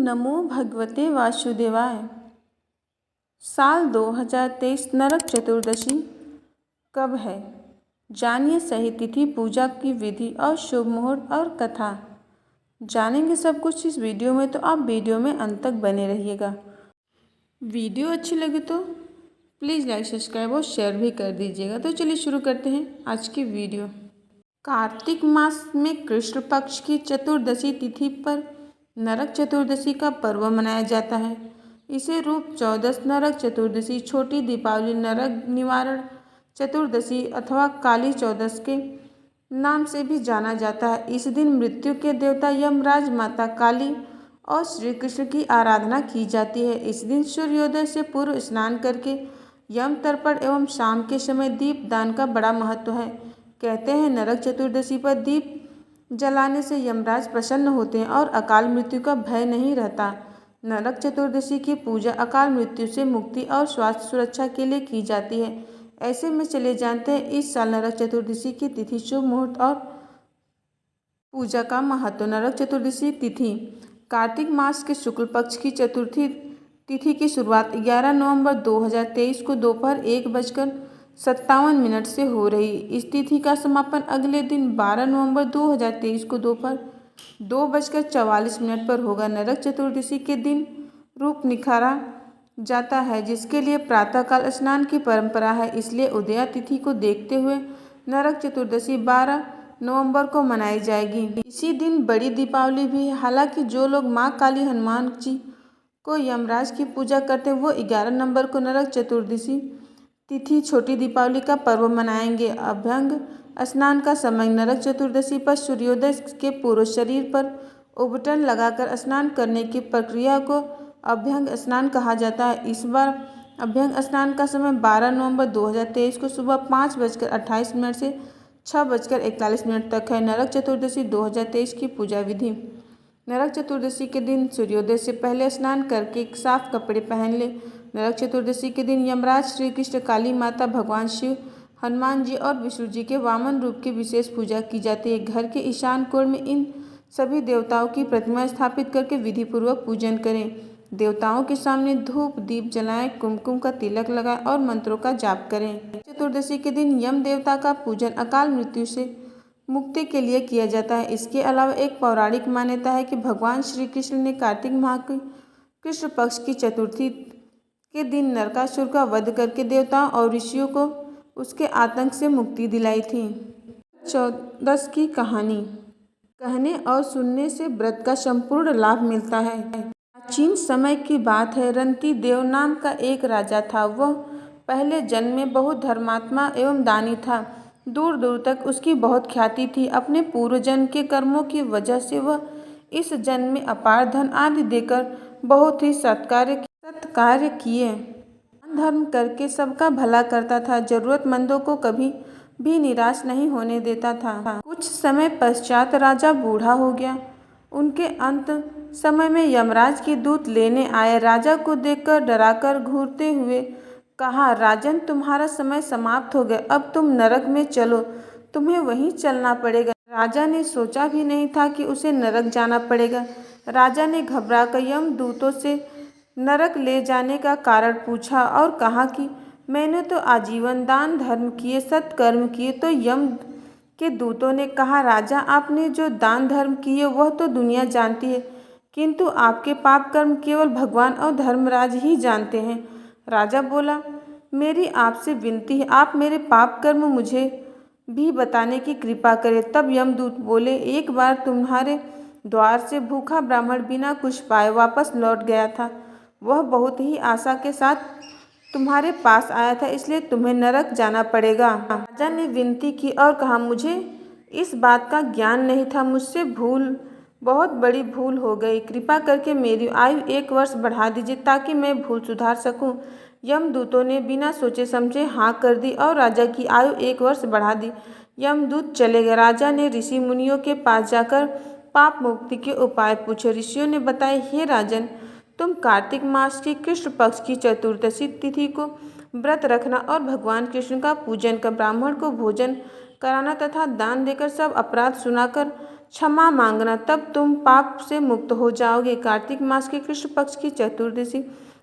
नमो भगवते वासुदेवाय। साल 2023 नरक चतुर्दशी कब है? जानिए सही तिथि, पूजा की विधि और शुभ मुहूर्त और कथा। जानेंगे सब कुछ इस वीडियो में, तो आप वीडियो में अंत तक बने रहिएगा। वीडियो अच्छी लगे तो प्लीज़ लाइक, सब्सक्राइब और शेयर भी कर दीजिएगा। तो चलिए शुरू करते हैं आज की वीडियो। कार्तिक मास में कृष्ण पक्ष की चतुर्दशी तिथि पर नरक चतुर्दशी का पर्व मनाया जाता है। इसे रूप चौदस, नरक चतुर्दशी, छोटी दीपावली, नरक निवारण चतुर्दशी अथवा काली चौदस के नाम से भी जाना जाता है। इस दिन मृत्यु के देवता यमराज, माता काली और श्री कृष्ण की आराधना की जाती है। इस दिन सूर्योदय से पूर्व स्नान करके यम तर्पण एवं शाम के समय दीप दान का बड़ा महत्व है। कहते हैं नरक चतुर्दशी पर दीप जलाने से यमराज प्रसन्न होते हैं और अकाल मृत्यु का भय नहीं रहता। नरक चतुर्दशी की पूजा अकाल मृत्यु से मुक्ति और स्वास्थ्य सुरक्षा के लिए की जाती है। ऐसे में चले जानते हैं इस साल नरक चतुर्दशी की तिथि, शुभ मुहूर्त और पूजा का महत्व। नरक चतुर्दशी तिथि कार्तिक मास के शुक्ल पक्ष की चतुर्थी तिथि की शुरुआत 11 नवंबर 2023 को दोपहर 1:57 से हो रही। इस तिथि का समापन अगले दिन 12 नवंबर 2023 को दोपहर 2:44 पर होगा। नरक चतुर्दशी के दिन रूप निखारा जाता है, जिसके लिए प्रातःकाल स्नान की परंपरा है। इसलिए उदया तिथि को देखते हुए नरक चतुर्दशी 12 नवंबर को मनाई जाएगी। इसी दिन बड़ी दीपावली भी है। हालांकि जो लोग माँ काली, हनुमान जी को यमराज की पूजा करते हैं वो 11 नवंबर को नरक चतुर्दशी तिथि, छोटी दीपावली का पर्व मनाएंगे। अभ्यंग स्नान का समय नरक चतुर्दशी पर सूर्योदय के पूर्व शरीर पर उबटन लगाकर स्नान करने की प्रक्रिया को अभ्यंग स्नान कहा जाता है। इस बार अभ्यंग स्नान का समय 12 नवंबर 2023 को सुबह 5:28 से 6:41 तक है। नरक चतुर्दशी 2023 की पूजा विधि। नरक चतुर्दशी के दिन सूर्योदय से पहले स्नान करके साफ कपड़े पहन ले। नरक चतुर्दशी के दिन यमराज, श्री कृष्ण, काली माता, भगवान शिव, हनुमान जी और विष्णु जी के वामन रूप की विशेष पूजा की जाती है। घर के ईशान कोण में इन सभी देवताओं की प्रतिमा स्थापित करके विधि पूर्वक पूजन करें। देवताओं के सामने धूप दीप जलाएं, कुमकुम का तिलक लगाएं और मंत्रों का जाप करें। चतुर्दशी के दिन यम देवता का पूजन अकाल मृत्यु से मुक्ति के लिए किया जाता है। इसके अलावा एक पौराणिक मान्यता है कि भगवान श्री कृष्ण ने कार्तिक माह की कृष्ण पक्ष की चतुर्थी के दिन नरकासुर का वध करके देवताओं और ऋषियों को उसके आतंक से मुक्ति दिलाई थी। चौदस की कहानी। कहने और सुनने से व्रत का संपूर्ण लाभ मिलता है। प्राचीन समय की बात है। रंती देव नाम का एक राजा था। वह पहले जन्म में बहुत धर्मात्मा एवं दानी था। दूर दूर तक उसकी बहुत ख्याति थी। अपने पूर्व जन्म के कर्मों की वजह से वह इस जन्म में अपार धन आदि देकर बहुत ही सत्कार्य किए, दान धर्म करके सबका भला करता था। जरूरतमंदों को कभी भी निराश नहीं होने देता था। कुछ समय पश्चात राजा बूढ़ा हो गया। उनके अंत समय में यमराज की दूत लेने आए। राजा को देखकर डराकर घूरते हुए कहा, राजन, तुम्हारा समय समाप्त हो गया। अब तुम नरक में चलो, तुम्हें वहीं चलना पड़ेगा। राजा ने सोचा भी नहीं था कि उसे नरक जाना पड़ेगा। राजा ने घबराकर यमदूतों से नरक ले जाने का कारण पूछा और कहा कि मैंने तो आजीवन दान धर्म किए, सत्कर्म किए। तो यम के दूतों ने कहा, राजा, आपने जो दान धर्म किए वह तो दुनिया जानती है, किंतु आपके पाप कर्म केवल भगवान और धर्मराज ही जानते हैं। राजा बोला, मेरी आपसे विनती है, आप मेरे पाप कर्म मुझे भी बताने की कृपा करें। तब यमदूत बोले, एक बार तुम्हारे द्वार से भूखा ब्राह्मण बिना कुछ पाए वापस लौट गया था। वह बहुत ही आशा के साथ तुम्हारे पास आया था, इसलिए तुम्हें नरक जाना पड़ेगा। राजा ने विनती की और कहा, मुझे इस बात का ज्ञान नहीं था। मुझसे बहुत बड़ी भूल हो गई। कृपा करके मेरी आयु 1 वर्ष बढ़ा दीजिए ताकि मैं भूल सुधार सकूं। यमदूतों ने बिना सोचे समझे हाँ कर दी और राजा की आयु 1 वर्ष बढ़ा दी। यमदूत चले गए। राजा ने ऋषि मुनियों के पास जाकर पाप मुक्ति के उपाय पूछे। ऋषियों ने बताया, हे राजन, तुम कार्तिक मास की कृष्ण पक्ष की चतुर्दशी तिथि को व्रत रखना और भगवान कृष्ण का पूजन कर, ब्राह्मण को भोजन कराना तथा दान देकर सब अपराध सुनाकर क्षमा मांगना, तब तुम पाप से मुक्त हो जाओगे। कार्तिक मास के कृष्ण पक्ष की चतुर्दशी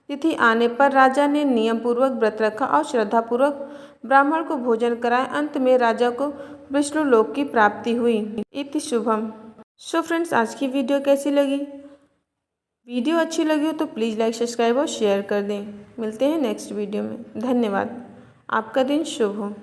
तिथि आने पर राजा ने नियम पूर्वक व्रत रखा और श्रद्धापूर्वक ब्राह्मण को भोजन कराया। अंत में राजा को विष्णु लोक की प्राप्ति हुई। इति शुभम। सो फ्रेंड्स, आज की वीडियो कैसी लगी? वीडियो अच्छी लगी हो तो प्लीज़ लाइक, सब्सक्राइब और शेयर कर दें। मिलते हैं नेक्स्ट वीडियो में। धन्यवाद। आपका दिन शुभ हो।